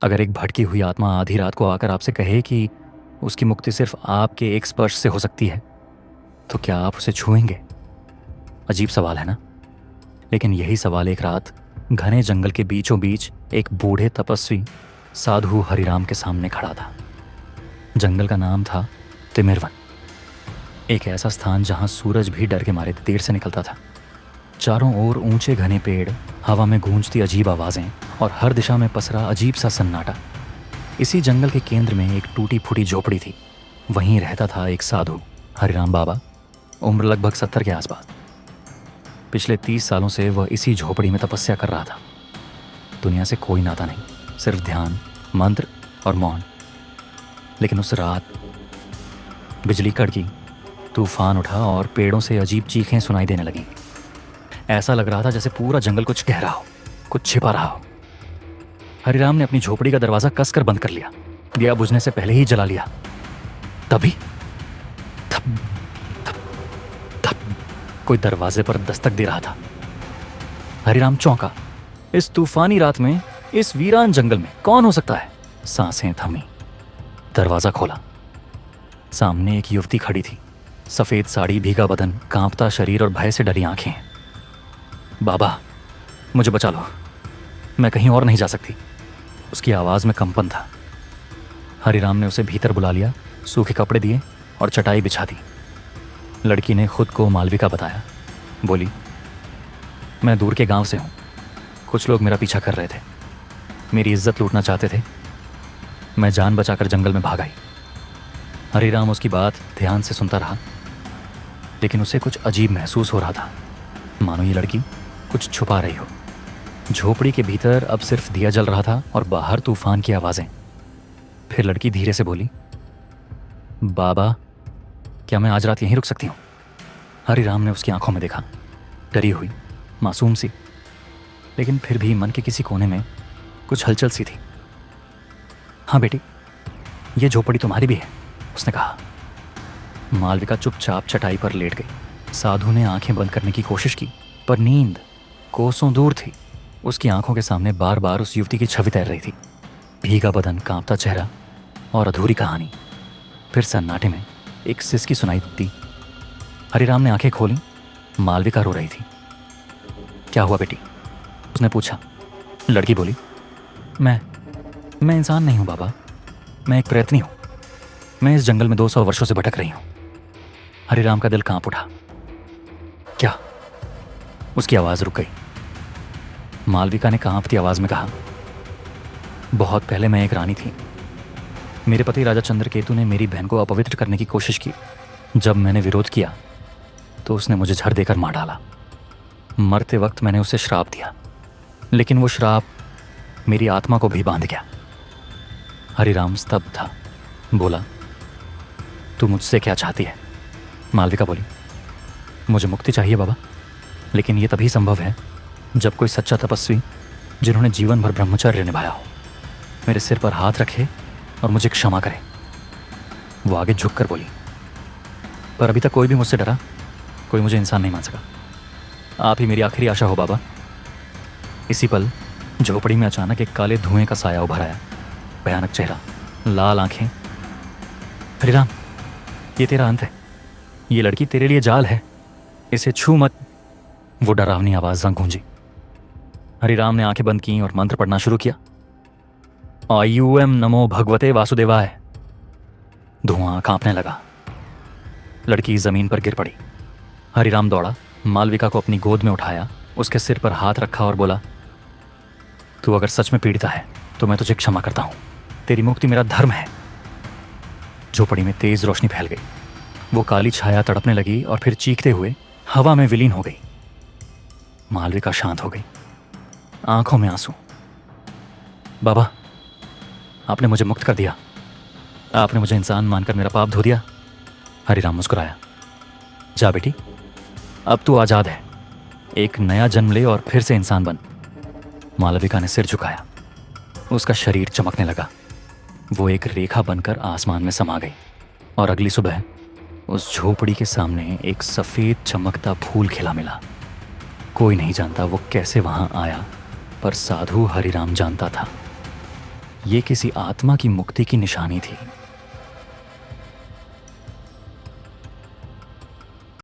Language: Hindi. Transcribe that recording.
अगर एक भटकी हुई आत्मा आधी रात को आकर आपसे कहे कि उसकी मुक्ति सिर्फ आपके एक स्पर्श से हो सकती है, तो क्या आप उसे छुएंगे? अजीब सवाल है ना? लेकिन यही सवाल एक रात घने जंगल के बीचों बीच एक बूढ़े तपस्वी साधु हरिराम के सामने खड़ा था। जंगल का नाम था तिमिरवन, एक ऐसा स्थान जहां सूरज भी डर के मारे देर से निकलता था। चारों ओर ऊंचे घने पेड़, हवा में गूंजती अजीब आवाजें और हर दिशा में पसरा अजीब सा सन्नाटा। इसी जंगल के केंद्र में एक टूटी फूटी झोपड़ी थी। वहीं रहता था एक साधु हरिराम बाबा, उम्र लगभग 70 के आसपास। पिछले 30 सालों से वह इसी झोपड़ी में तपस्या कर रहा था। दुनिया से कोई नाता नहीं, सिर्फ ध्यान, मंत्र और मौन। लेकिन उस रात बिजली कड़की, तूफान उठा और पेड़ों से अजीब चीखें सुनाई देने लगीं। ऐसा लग रहा था जैसे पूरा जंगल कुछ कह रहा हो, कुछ छिपा रहा हो। हरिराम ने अपनी झोपड़ी का दरवाजा कसकर बंद कर लिया, दिया बुझने से पहले ही जला लिया। तभी थप थप थप कोई दरवाजे पर दस्तक दे रहा था। हरिराम चौंका। इस तूफानी रात में, इस वीरान जंगल में कौन हो सकता है? सांसें थमी, दरवाजा खोला। सामने एक युवती खड़ी थी, सफेद साड़ी, भीगा बदन, कांपता शरीर और भय से डरी आंखें। बाबा, मुझे बचा लो, मैं कहीं और नहीं जा सकती। उसकी आवाज़ में कंपन था। हरिराम ने उसे भीतर बुला लिया, सूखे कपड़े दिए और चटाई बिछा दी। लड़की ने खुद को मालविका बताया। बोली, मैं दूर के गांव से हूँ। कुछ लोग मेरा पीछा कर रहे थे, मेरी इज्जत लूटना चाहते थे। मैं जान बचाकर जंगल में भाग आई। हरिराम उसकी बात ध्यान से सुनता रहा, लेकिन उसे कुछ अजीब महसूस हो रहा था, मानो ये लड़की कुछ छुपा रही हो। झोपड़ी के भीतर अब सिर्फ दिया जल रहा था और बाहर तूफान की आवाज़ें। फिर लड़की धीरे से बोली, बाबा, क्या मैं आज रात यहीं रुक सकती हूँ? हरिराम ने उसकी आंखों में देखा, डरी हुई, मासूम सी, लेकिन फिर भी मन के किसी कोने में कुछ हलचल सी थी। हाँ बेटी, ये झोपड़ी तुम्हारी भी है, उसने कहा। मालविका चुपचाप चटाई पर लेट गई। साधु ने आंखें बंद करने की कोशिश की, पर नींद कोसों दूर थी। उसकी आंखों के सामने बार बार उस युवती की छवि तैर रही थी, भीगा बदन, कांपता चेहरा और अधूरी कहानी। फिर सन्नाटे में एक सिसकी सुनाई दी। हरिराम ने आंखें खोली। मालविका रो रही थी। क्या हुआ बेटी? उसने पूछा। लड़की बोली, मैं इंसान नहीं हूँ बाबा, मैं एक प्रयत्नी हूँ। मैं इस जंगल में 200 वर्षों से भटक रही हूँ। हरिराम का दिल कांप उठा। क्या? उसकी आवाज़ रुक गई। मालविका ने कांपती आवाज़ में कहा, बहुत पहले मैं एक रानी थी। मेरे पति राजा चंद्रकेतु ने मेरी बहन को अपवित्र करने की कोशिश की। जब मैंने विरोध किया तो उसने मुझे झड़ देकर मार डाला। मरते वक्त मैंने उसे श्राप दिया, लेकिन वो श्राप मेरी आत्मा को भी बांध गया। हरिराम स्तब्ध था। बोला, तू मुझसे क्या चाहती है? मालविका बोली, मुझे मुक्ति चाहिए बाबा, लेकिन ये तभी संभव है जब कोई सच्चा तपस्वी, जिन्होंने जीवन भर ब्रह्मचर्य निभाया हो, मेरे सिर पर हाथ रखे और मुझे क्षमा करे। वो आगे झुककर बोली, पर अभी तक कोई भी मुझसे डरा, कोई मुझे इंसान नहीं मान सका। आप ही मेरी आखिरी आशा हो बाबा। इसी पल झोपड़ी में अचानक एक काले धुएं का साया उभर आया। भयानक चेहरा, लाल आंखें। हरिराम, ये तेरा अंत है। ये लड़की तेरे लिए जाल है, इसे छू मत। वो डरावनी आवाज़ गूंजी। हरिराम ने आंखें बंद की और मंत्र पढ़ना शुरू किया। आयुएम नमो भगवते वासुदेवाय। धुआं कांपने लगा। लड़की जमीन पर गिर पड़ी। हरिराम दौड़ा, मालविका को अपनी गोद में उठाया, उसके सिर पर हाथ रखा और बोला, तू अगर सच में पीड़िता है तो मैं तुझे क्षमा करता हूं। तेरी मुक्ति मेरा धर्म है। झोपड़ी में तेज रोशनी फैल गई। वो काली छाया तड़पने लगी और फिर चीखते हुए हवा में विलीन हो गई। मालविका शांत हो गई, आंखों में आंसू। बाबा, आपने मुझे मुक्त कर दिया। आपने मुझे इंसान मानकर मेरा पाप धो दिया। हरिराम मुस्कुराया। जा बेटी, अब तू आजाद है। एक नया जन्म ले और फिर से इंसान बन। मालविका ने सिर झुकाया। उसका शरीर चमकने लगा। वो एक रेखा बनकर आसमान में समा गई और अगली सुबह उस झोपड़ी के सामने एक सफ़ेद चमकता फूल खिला मिला। कोई नहीं जानता वो कैसे वहां आया, पर साधु हरिराम जानता था। ये किसी आत्मा की मुक्ति की निशानी थी।